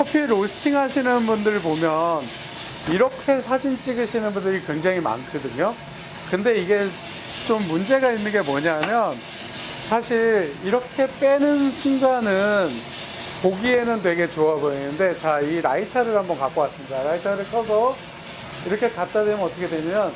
커피 로스팅 하시는 분들 보면 이렇게 사진 찍으시는 분들이 굉장히 많거든요. 근데 이게 좀 문제가 있는 게 뭐냐면, 사실 이렇게 빼는 순간은 보기에는 되게 좋아 보이는데, 자, 이 라이터를 한번 갖고 왔습니다. 라이터를 꺼서 이렇게 갖다 대면 어떻게 되냐면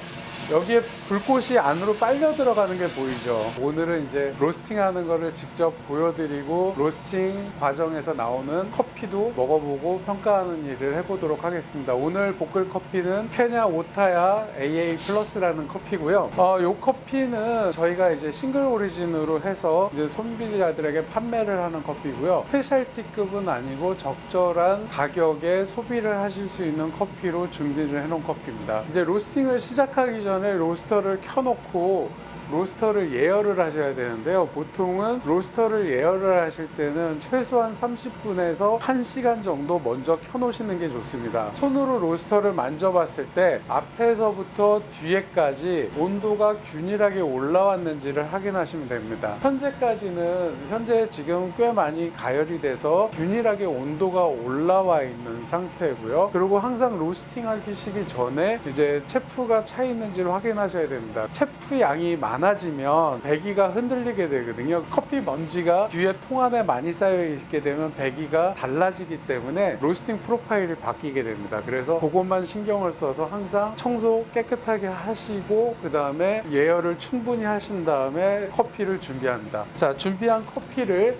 여기에 불꽃이 안으로 빨려 들어가는 게 보이죠. 오늘은 이제 로스팅 하는 거를 직접 보여드리고 로스팅 과정에서 나오는 커피도 먹어보고 평가하는 일을 해보도록 하겠습니다. 오늘 볶을 커피는 케냐 오타야 AA 플러스라는 커피고요. 이 커피는 저희가 이제 싱글 오리진으로 해서 이제 소비자들에게 판매를 하는 커피고요. 스페셜티급은 아니고 적절한 가격에 소비를 하실 수 있는 커피로 준비를 해놓은 커피입니다. 이제 로스팅을 시작하기 전에 로스터를 켜놓고 로스터를 예열을 하셔야 되는데요. 보통은 로스터를 예열을 하실 때는 최소한 30분에서 1시간 정도 먼저 켜놓으시는 게 좋습니다. 손으로 로스터를 만져봤을 때 앞에서부터 뒤에까지 온도가 균일하게 올라왔는지를 확인하시면 됩니다. 현재 지금 꽤 많이 가열이 돼서 균일하게 온도가 올라와 있는 상태고요. 그리고 항상 로스팅 하시기 전에 이제 체프가 차 있는지를 확인하셔야 됩니다. 체프 양이 많아지면 배기가 흔들리게 되거든요. 커피 먼지가 뒤에 통 안에 많이 쌓여 있게 되면 배기가 달라지기 때문에 로스팅 프로파일이 바뀌게 됩니다. 그래서 그것만 신경을 써서 항상 청소 깨끗하게 하시고 그 다음에 예열을 충분히 하신 다음에 커피를 준비합니다. 자, 준비한 커피를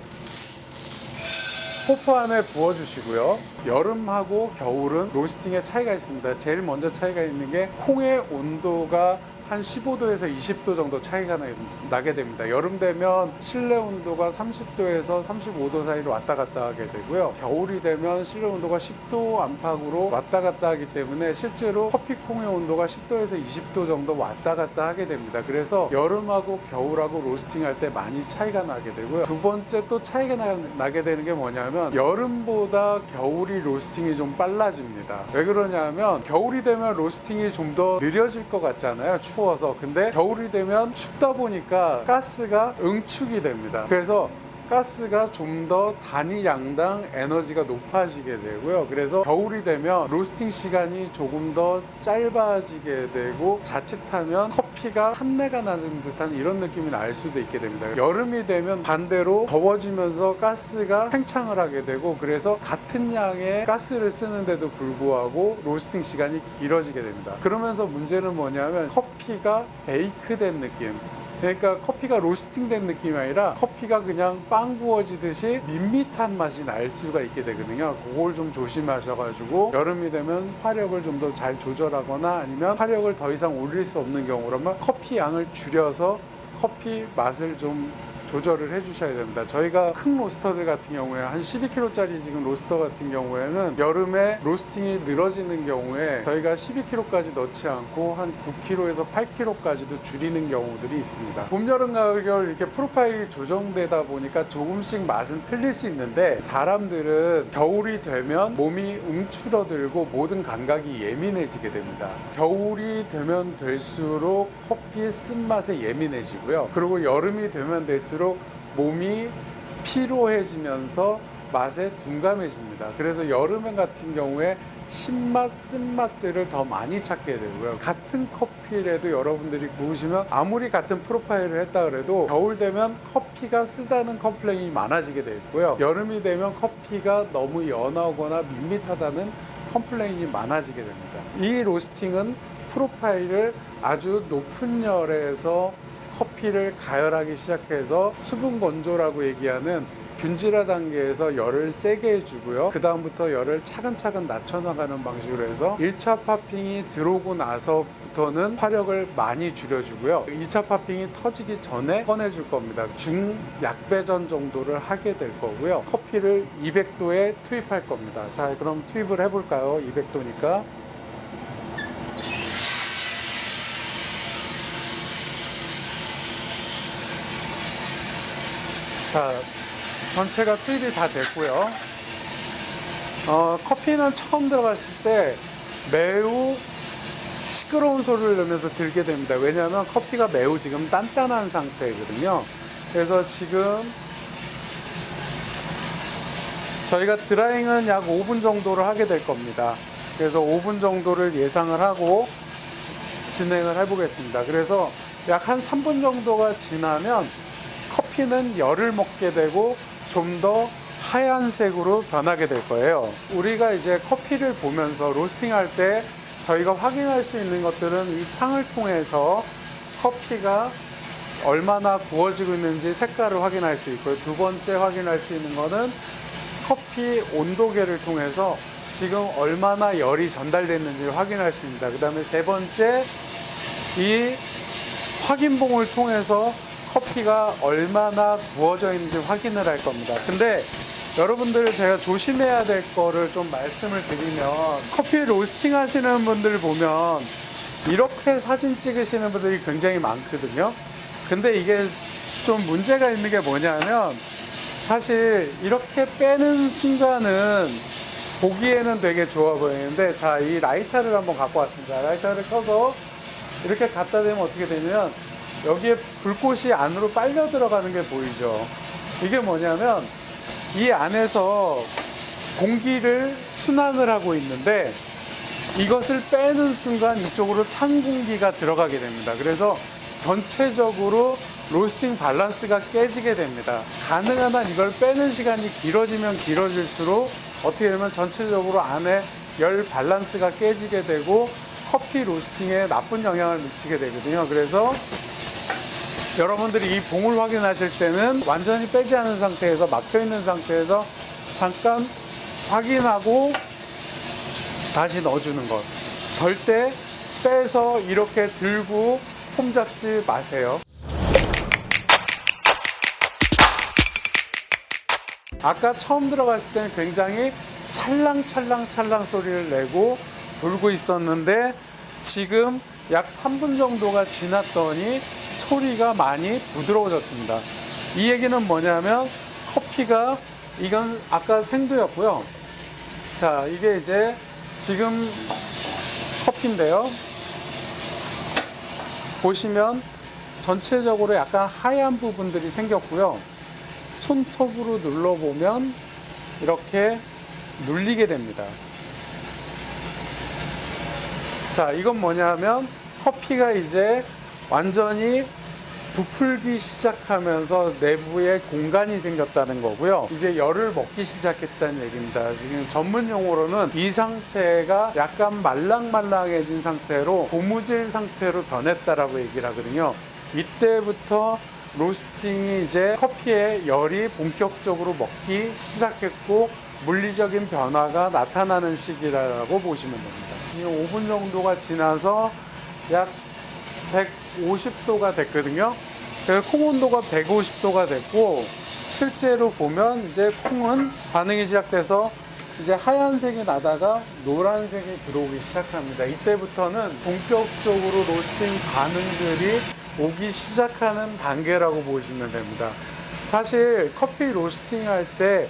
호프 안에 부어주시고요. 여름하고 겨울은 로스팅에 차이가 있습니다. 제일 먼저 차이가 있는 게 콩의 온도가 한 15도에서 20도 정도 차이가 나게 됩니다. 여름 되면 실내 온도가 30도에서 35도 사이로 왔다 갔다 하게 되고요. 겨울이 되면 실내 온도가 10도 안팎으로 왔다 갔다 하기 때문에 실제로 커피콩의 온도가 10도에서 20도 정도 왔다 갔다 하게 됩니다. 그래서 여름하고 겨울하고 로스팅할 때 많이 차이가 나게 되고요. 두 번째 또 차이가 나게 되는 게 뭐냐면 여름보다 겨울이 로스팅이 좀 빨라집니다. 왜 그러냐면 겨울이 되면 로스팅이 좀 더 느려질 것 같잖아요. 추워서. 근데 겨울이 되면 춥다 보니까 가스가 응축이 됩니다. 그래서 가스가 좀 더 단위 양당 에너지가 높아지게 되고요. 그래서 겨울이 되면 로스팅 시간이 조금 더 짧아지게 되고 자칫하면 커피가 탄내가 나는 듯한 이런 느낌이 날 수도 있게 됩니다. 여름이 되면 반대로 더워지면서 가스가 팽창을 하게 되고 그래서 같은 양의 가스를 쓰는데도 불구하고 로스팅 시간이 길어지게 됩니다. 그러면서 문제는 뭐냐면 커피가 베이크된 느낌, 그러니까 커피가 로스팅된 느낌이 아니라 커피가 그냥 빵 구워지듯이 밋밋한 맛이 날 수가 있게 되거든요. 그걸 좀 조심하셔가지고 여름이 되면 화력을 좀 더 잘 조절하거나 아니면 화력을 더 이상 올릴 수 없는 경우라면 커피 양을 줄여서 커피 맛을 좀 조절을 해주셔야 됩니다. 저희가 큰 로스터들 같은 경우에 한 12kg짜리 지금 로스터 같은 경우에는 여름에 로스팅이 늘어지는 경우에 저희가 12kg까지 넣지 않고 한 9kg에서 8kg까지도 줄이는 경우들이 있습니다. 봄, 여름, 가을, 겨울 이렇게 프로파일이 조정되다 보니까 조금씩 맛은 틀릴 수 있는데 사람들은 겨울이 되면 몸이 움츠러들고 모든 감각이 예민해지게 됩니다. 겨울이 되면 될수록 커피의 쓴맛에 예민해지고요. 그리고 여름이 되면 될수록 몸이 피로해지면서 맛에 둔감해집니다. 그래서 여름 같은 경우에 신맛, 쓴맛들을 더 많이 찾게 되고요. 같은 커피라도 여러분들이 구우시면 아무리 같은 프로파일을 했다 그래도 겨울 되면 커피가 쓰다는 컴플레인이 많아지게 되고요. 여름이 되면 커피가 너무 연하거나 밋밋하다는 컴플레인이 많아지게 됩니다. 이 로스팅은 프로파일을 아주 높은 열에서 커피를 가열하기 시작해서 수분 건조라고 얘기하는 균질화 단계에서 열을 세게 해주고요. 그 다음부터 열을 차근차근 낮춰나가는 방식으로 해서 1차 파핑이 들어오고 나서부터는 화력을 많이 줄여주고요. 2차 파핑이 터지기 전에 꺼내줄 겁니다. 중약배전 정도를 하게 될 거고요. 커피를 200도에 투입할 겁니다. 자, 그럼 투입을 해볼까요? 200도니까. 자, 전체가 투입이 다 됐고요. 커피는 처음 들어갔을 때 매우 시끄러운 소리를 내면서 들게 됩니다. 왜냐하면 커피가 매우 지금 단단한 상태거든요. 그래서 지금 저희가 드라잉은 약 5분 정도를 하게 될 겁니다. 그래서 5분 정도를 예상을 하고 진행을 해보겠습니다. 그래서 약 한 3분 정도가 지나면 커피는 열을 먹게 되고 좀 더 하얀색으로 변하게 될 거예요. 우리가 이제 커피를 보면서 로스팅 할 때 저희가 확인할 수 있는 것들은 이 창을 통해서 커피가 얼마나 구워지고 있는지 색깔을 확인할 수 있고요. 두 번째 확인할 수 있는 거는 커피 온도계를 통해서 지금 얼마나 열이 전달됐는지 확인할 수 있습니다. 그 다음에 세 번째, 이 확인봉을 통해서 커피가 얼마나 구워져 있는지 확인을 할 겁니다. 근데 여러분들 제가 조심해야 될 거를 좀 말씀을 드리면, 커피 로스팅 하시는 분들 보면 이렇게 사진 찍으시는 분들이 굉장히 많거든요. 근데 이게 좀 문제가 있는 게 뭐냐면, 사실 이렇게 빼는 순간은 보기에는 되게 좋아 보이는데, 자, 이 라이터를 한번 갖고 왔습니다. 라이터를 켜서 이렇게 갖다 대면 어떻게 되냐면 여기에 불꽃이 안으로 빨려 들어가는 게 보이죠. 이게 뭐냐면 이 안에서 공기를 순환을 하고 있는데, 이것을 빼는 순간 이쪽으로 찬 공기가 들어가게 됩니다. 그래서 전체적으로 로스팅 밸런스가 깨지게 됩니다. 가능한 한 이걸 빼는 시간이 길어지면 길어질수록 어떻게 되면 전체적으로 안에 열 밸런스가 깨지게 되고 커피 로스팅에 나쁜 영향을 미치게 되거든요. 그래서 여러분들이 이 봉을 확인하실 때는 완전히 빼지 않은 상태에서, 막혀 있는 상태에서 잠깐 확인하고 다시 넣어주는 것. 절대 빼서 이렇게 들고 폼 잡지 마세요. 아까 처음 들어갔을 때는 굉장히 찰랑찰랑 소리를 내고 돌고 있었는데, 지금 약 3분 정도가 지났더니 소리가 많이 부드러워졌습니다. 이 얘기는 뭐냐면 커피가, 이건 아까 생두였고요. 자, 이게 이제 지금 커피인데요. 보시면 전체적으로 약간 하얀 부분들이 생겼고요. 손톱으로 눌러보면 이렇게 눌리게 됩니다. 자, 이건 뭐냐면 커피가 이제 완전히 부풀기 시작하면서 내부에 공간이 생겼다는 거고요. 이제 열을 먹기 시작했다는 얘기입니다. 지금 전문 용어로는 이 상태가 약간 말랑말랑해진 상태로 고무질 상태로 변했다라고 얘기를 하거든요. 이때부터 로스팅이 이제 커피의 열이 본격적으로 먹기 시작했고 물리적인 변화가 나타나는 시기라고 보시면 됩니다. 지금 5분 정도가 지나서 약 150도가 됐거든요. 그래서 콩 온도가 150도가 됐고, 실제로 보면 이제 콩은 반응이 시작돼서 이제 하얀색이 나다가 노란색이 들어오기 시작합니다. 이때부터는 본격적으로 로스팅 반응들이 오기 시작하는 단계라고 보시면 됩니다. 사실 커피 로스팅 할 때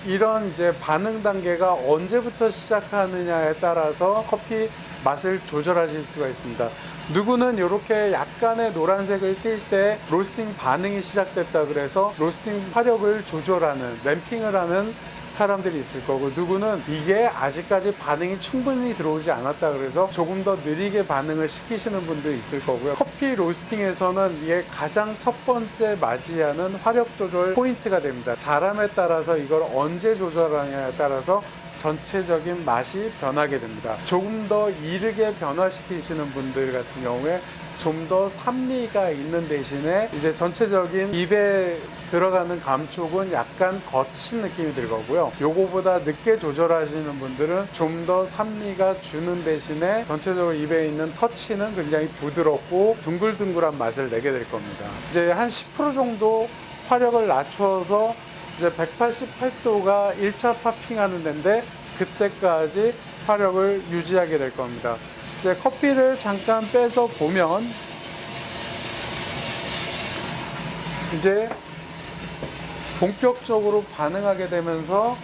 이런 이제 반응 단계가 언제부터 시작하느냐에 따라서 커피 맛을 조절하실 수가 있습니다. 누구는 이렇게 약간의 노란색을 띌 때 로스팅 반응이 시작됐다 그래서 로스팅 화력을 조절하는, 램핑을 하는 사람들이 있을 거고, 누구는 이게 아직까지 반응이 충분히 들어오지 않았다 그래서 조금 더 느리게 반응을 시키시는 분도 있을 거고요. 커피 로스팅에서는 이게 가장 첫 번째 맞이하는 화력 조절 포인트가 됩니다. 사람에 따라서 이걸 언제 조절하냐에 따라서 전체적인 맛이 변하게 됩니다. 조금 더 이르게 변화시키시는 분들 같은 경우에 좀 더 산미가 있는 대신에 이제 전체적인 입에 들어가는 감촉은 약간 거친 느낌이 들 거고요. 요거보다 늦게 조절하시는 분들은 좀 더 산미가 주는 대신에 전체적으로 입에 있는 터치는 굉장히 부드럽고 둥글둥글한 맛을 내게 될 겁니다. 이제 한 10% 정도 화력을 낮춰서 이제 188도가 1차 파핑하는 데인데, 그때까지 화력을 유지하게 될 겁니다. 이제 커피를 잠깐 빼서 보면 이제 본격적으로 반응하게 되면서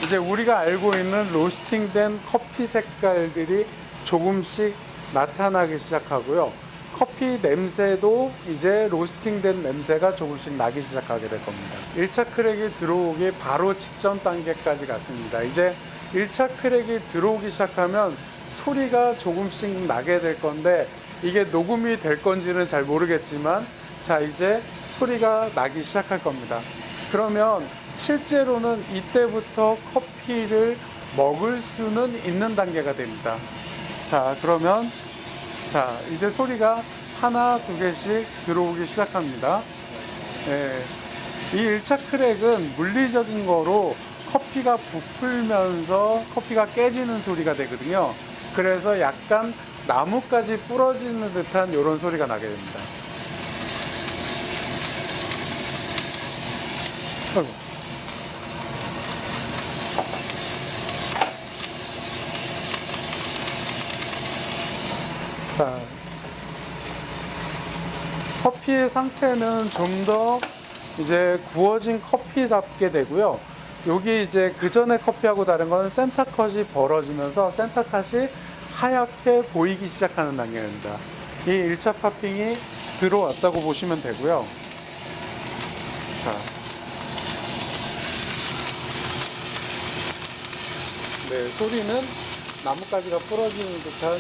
이제 우리가 알고 있는 로스팅된 커피 색깔들이 조금씩 나타나기 시작하고요. 커피 냄새도 이제 로스팅된 냄새가 조금씩 나기 시작하게 될 겁니다. 1차 크랙이 들어오기 바로 직전 단계까지 갔습니다. 이제 1차 크랙이 들어오기 시작하면 소리가 조금씩 나게 될 건데 이게 녹음이 될 건지는 잘 모르겠지만 자, 이제 소리가 나기 시작할 겁니다. 그러면 실제로는 이때부터 커피를 먹을 수는 있는 단계가 됩니다. 자, 그러면 자, 이제 소리가 하나, 두 개씩 들어오기 시작합니다. 예, 이 1차 크랙은 물리적인 거로 커피가 부풀면서 커피가 깨지는 소리가 되거든요. 그래서 약간 나뭇가지 부러지는 듯한 이런 소리가 나게 됩니다. 자, 커피의 상태는 좀 더 이제 구워진 커피답게 되고요. 여기 이제 그 전에 커피하고 다른 건 센터컷이 벌어지면서 센터컷이 하얗게 보이기 시작하는 단계입니다. 이 1차 팝핑이 들어왔다고 보시면 되고요. 자, 네, 소리는 나뭇가지가 부러지는 듯한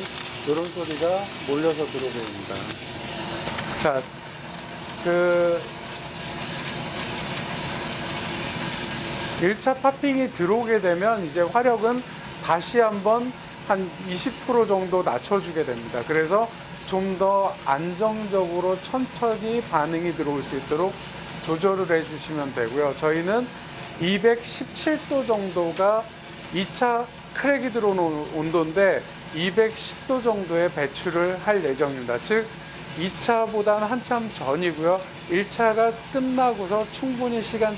이런 소리가 몰려서 들어오게 됩니다. 자, 1차 팝핑이 들어오게 되면 이제 화력은 다시 한번 한 20% 정도 낮춰주게 됩니다. 그래서 좀 더 안정적으로 천천히 반응이 들어올 수 있도록 조절을 해주시면 되고요. 저희는 217도 정도가 2차 크랙이 들어오는 온도인데 210도 정도의 배출을 할 예정입니다. 즉 2차보다는 한참 전이고요. 1차가 끝나고서 충분히 시간이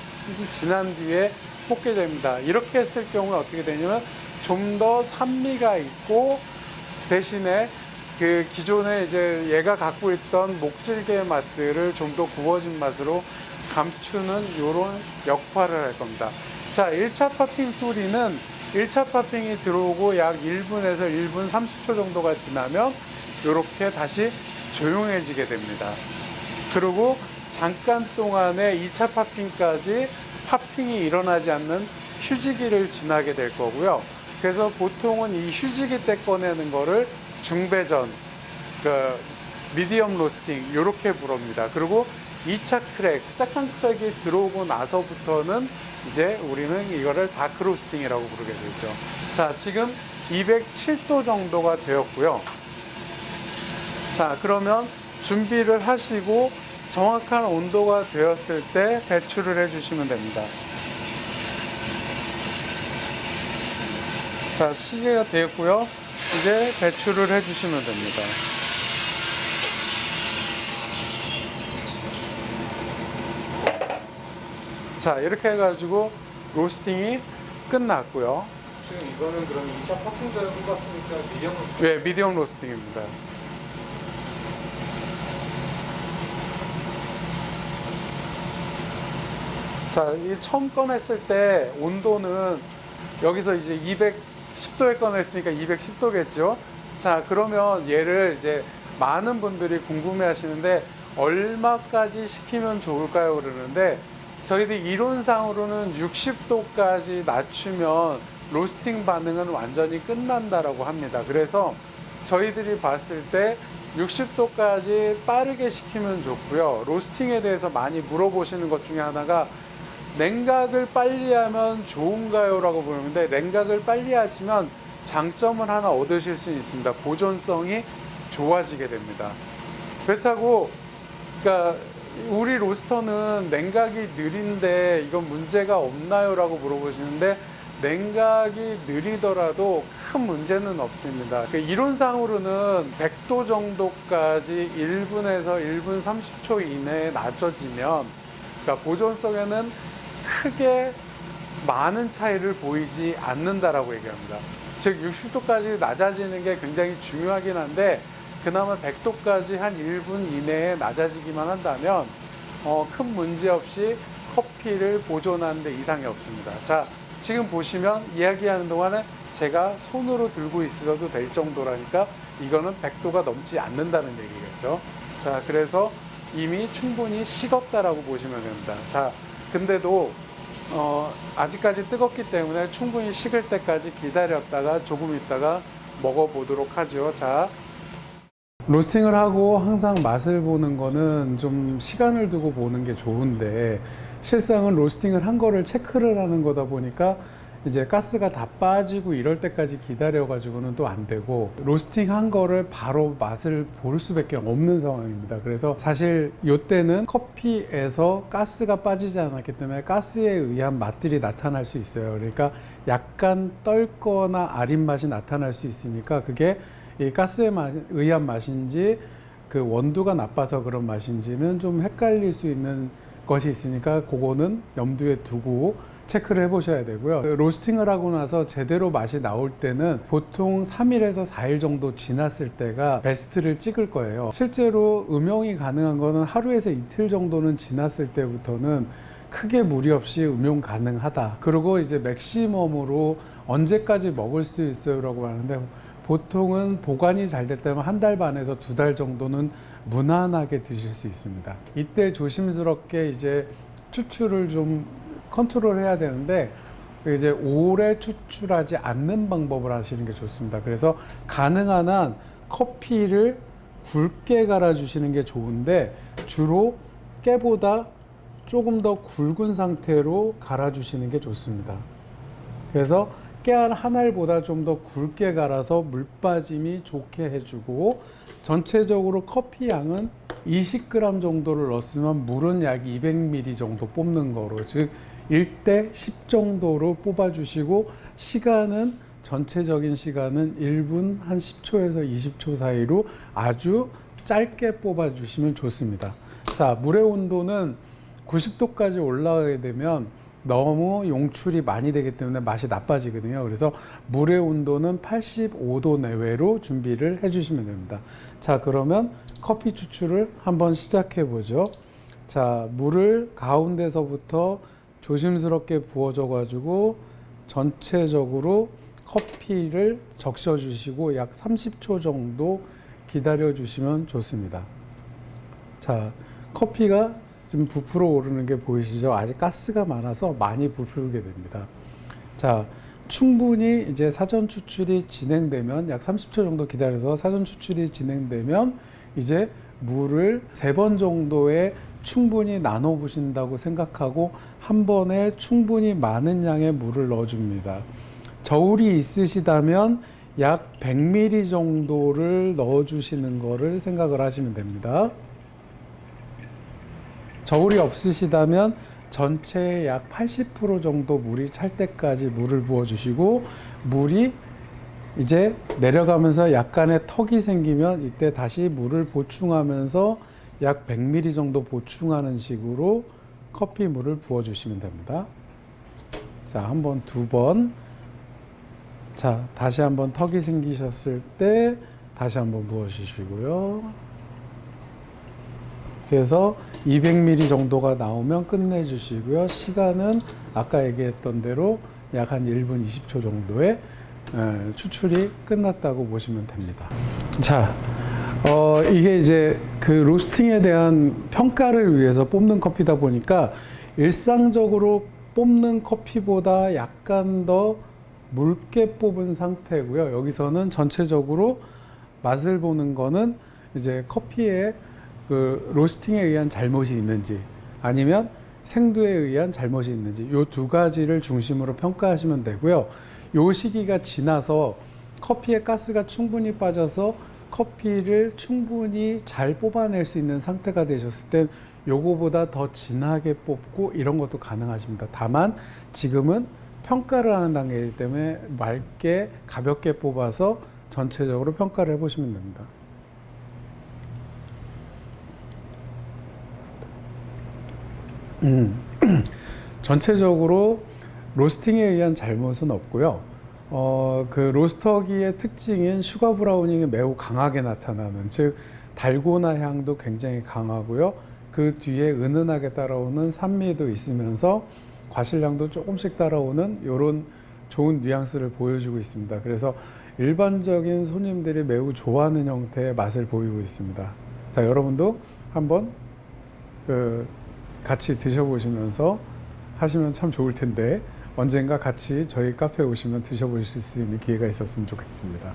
지난 뒤에 볶게 됩니다. 이렇게 했을 경우는 어떻게 되냐면 좀 더 산미가 있고 대신에 그 기존에 이제 얘가 갖고 있던 목질개의 맛들을 좀 더 구워진 맛으로 감추는 이런 역할을 할 겁니다. 자, 1차 팝핑 소리는 1차 팝핑이 들어오고 약 1분에서 1분 30초 정도가 지나면 이렇게 다시 조용해지게 됩니다. 그리고 잠깐 동안에 2차 팝핑까지 팝핑이 일어나지 않는 휴지기를 지나게 될 거고요. 그래서 보통은 이 휴지기 때 꺼내는 거를 중배전, 미디엄 로스팅 이렇게 부릅니다. 그리고 2차 크랙, 세컨 크랙이 들어오고 나서부터는 이제 우리는 이거를 다크 로스팅이라고 부르게 되죠. 자, 지금 207도 정도가 되었고요. 자, 그러면 준비를 하시고 정확한 온도가 되었을 때 배출을 해주시면 됩니다. 자, 시계가 되었고요. 이제 배출을 해주시면 됩니다. 자, 이렇게 해가지고 로스팅이 끝났고요. 지금 이거는 그럼 2차 팝핑 전에 볶았으니까 미디엄 로스팅? 네, 미디엄 로스팅입니다. 자, 이 처음 꺼냈을 때 온도는 여기서 이제 210도에 꺼냈으니까 210도겠죠. 자, 그러면 얘를 이제 많은 분들이 궁금해 하시는데 얼마까지 식히면 좋을까요? 그러는데 저희들이 이론상으로는 60도까지 낮추면 로스팅 반응은 완전히 끝난다라고 합니다. 그래서 저희들이 봤을 때 60도까지 빠르게 식히면 좋고요. 로스팅에 대해서 많이 물어보시는 것 중에 하나가 냉각을 빨리 하면 좋은가요? 라고 물었는데 냉각을 빨리 하시면 장점을 하나 얻으실 수 있습니다. 보존성이 좋아지게 됩니다. 그렇다고 그러니까 우리 로스터는 냉각이 느린데 이건 문제가 없나요? 라고 물어보시는데 냉각이 느리더라도 큰 문제는 없습니다. 이론상으로는 100도 정도까지 1분에서 1분 30초 이내에 낮춰지면 그러니까 보존성에는 크게 많은 차이를 보이지 않는다라고 얘기합니다. 즉 60도까지 낮아지는 게 굉장히 중요하긴 한데 그나마 100도까지 한 1분 이내에 낮아지기만 한다면 큰 문제 없이 커피를 보존하는 데 이상이 없습니다. 자, 지금 보시면 이야기하는 동안에 제가 손으로 들고 있어도 될 정도라니까 이거는 100도가 넘지 않는다는 얘기겠죠. 자, 그래서 이미 충분히 식었다라고 보시면 됩니다. 자, 근데도 아직까지 뜨겁기 때문에 충분히 식을 때까지 기다렸다가 조금 있다가 먹어보도록 하죠. 자, 로스팅을 하고 항상 맛을 보는 거는 좀 시간을 두고 보는 게 좋은데, 실상은 로스팅을 한 거를 체크를 하는 거다 보니까 이제 가스가 다 빠지고 이럴 때까지 기다려 가지고는 또 안 되고, 로스팅 한 거를 바로 맛을 볼 수밖에 없는 상황입니다. 그래서 사실 이때는 커피에서 가스가 빠지지 않았기 때문에 가스에 의한 맛들이 나타날 수 있어요. 그러니까 약간 떫거나 아린 맛이 나타날 수 있으니까, 그게 이 가스에 의한 맛인지 그 원두가 나빠서 그런 맛인지는 좀 헷갈릴 수 있는 것이 있으니까, 그거는 염두에 두고 체크를 해 보셔야 되고요. 로스팅을 하고 나서 제대로 맛이 나올 때는 보통 3일에서 4일 정도 지났을 때가 베스트를 찍을 거예요. 실제로 음용이 가능한 거는 하루에서 이틀 정도는 지났을 때부터는 크게 무리 없이 음용 가능하다. 그리고 이제 맥시멈으로 언제까지 먹을 수 있어요 라고 하는데, 보통은 보관이 잘 됐다면 한 달 반에서 2달 정도는 무난하게 드실 수 있습니다. 이때 조심스럽게 이제 추출을 좀 컨트롤 해야 되는데, 이제 오래 추출하지 않는 방법을 하시는 게 좋습니다. 그래서 가능한 한 커피를 굵게 갈아 주시는 게 좋은데, 주로 깨보다 조금 더 굵은 상태로 갈아 주시는 게 좋습니다. 그래서 깨 한 알보다 좀 더 굵게 갈아서 물 빠짐이 좋게 해주고, 전체적으로 커피 양은 20g 정도를 넣었으면 물은 약 200ml 정도 뽑는 거로, 즉 1대 10 정도로 뽑아주시고, 시간은 전체적인 시간은 1분 한 10초에서 20초 사이로 아주 짧게 뽑아주시면 좋습니다. 자, 물의 온도는 90도까지 올라가게 되면 너무 용출이 많이 되기 때문에 맛이 나빠지거든요. 그래서 물의 온도는 85도 내외로 준비를 해주시면 됩니다. 자, 그러면 커피 추출을 한번 시작해 보죠. 자, 물을 가운데서부터 조심스럽게 부어줘 가지고 전체적으로 커피를 적셔 주시고 약 30초 정도 기다려 주시면 좋습니다. 자, 커피가 지금 부풀어 오르는 게 보이시죠? 아직 가스가 많아서 많이 부풀게 됩니다. 자, 충분히 이제 사전 추출이 진행되면, 약 30초 정도 기다려서 사전 추출이 진행되면 이제 물을 3번 정도에 충분히 나눠 보신다고 생각하고 한 번에 충분히 많은 양의 물을 넣어 줍니다. 저울이 있으시다면 약 100ml 정도를 넣어 주시는 거를 생각을 하시면 됩니다. 저울이 없으시다면 전체의 약 80% 정도 물이 찰 때까지 물을 부어 주시고, 물이 이제 내려가면서 약간의 턱이 생기면 이때 다시 물을 보충하면서 약 100ml 정도 보충하는 식으로 커피 물을 부어 주시면 됩니다. 자, 한 번, 2번. 자, 다시 한번 턱이 생기셨을 때 다시 한번 부어 주시고요. 그래서 200ml 정도가 나오면 끝내 주시고요. 시간은 아까 얘기했던 대로 약 한 1분 20초 정도에 추출이 끝났다고 보시면 됩니다. 자, 이게 이제 그 로스팅에 대한 평가를 위해서 뽑는 커피다 보니까 일상적으로 뽑는 커피보다 약간 더 묽게 뽑은 상태고요. 여기서는 전체적으로 맛을 보는 거는 이제 커피의 그 로스팅에 의한 잘못이 있는지 아니면 생두에 의한 잘못이 있는지, 이 2가지를 중심으로 평가하시면 되고요. 이 시기가 지나서 커피에 가스가 충분히 빠져서 커피를 충분히 잘 뽑아낼 수 있는 상태가 되셨을 땐 요거보다 더 진하게 뽑고 이런 것도 가능하십니다. 다만 지금은 평가를 하는 단계이기 때문에 맑게 가볍게 뽑아서 전체적으로 평가를 해보시면 됩니다. 전체적으로 로스팅에 의한 잘못은 없고요. 그 로스터기의 특징인 슈가 브라우닝이 매우 강하게 나타나는, 즉 달고나 향도 굉장히 강하고요. 그 뒤에 은은하게 따라오는 산미도 있으면서 과실량도 조금씩 따라오는 이런 좋은 뉘앙스를 보여주고 있습니다. 그래서 일반적인 손님들이 매우 좋아하는 형태의 맛을 보이고 있습니다. 자, 여러분도 한번 같이 드셔보시면서 하시면 참 좋을 텐데, 언젠가 같이 저희 카페에 오시면 드셔보실 수 있는 기회가 있었으면 좋겠습니다.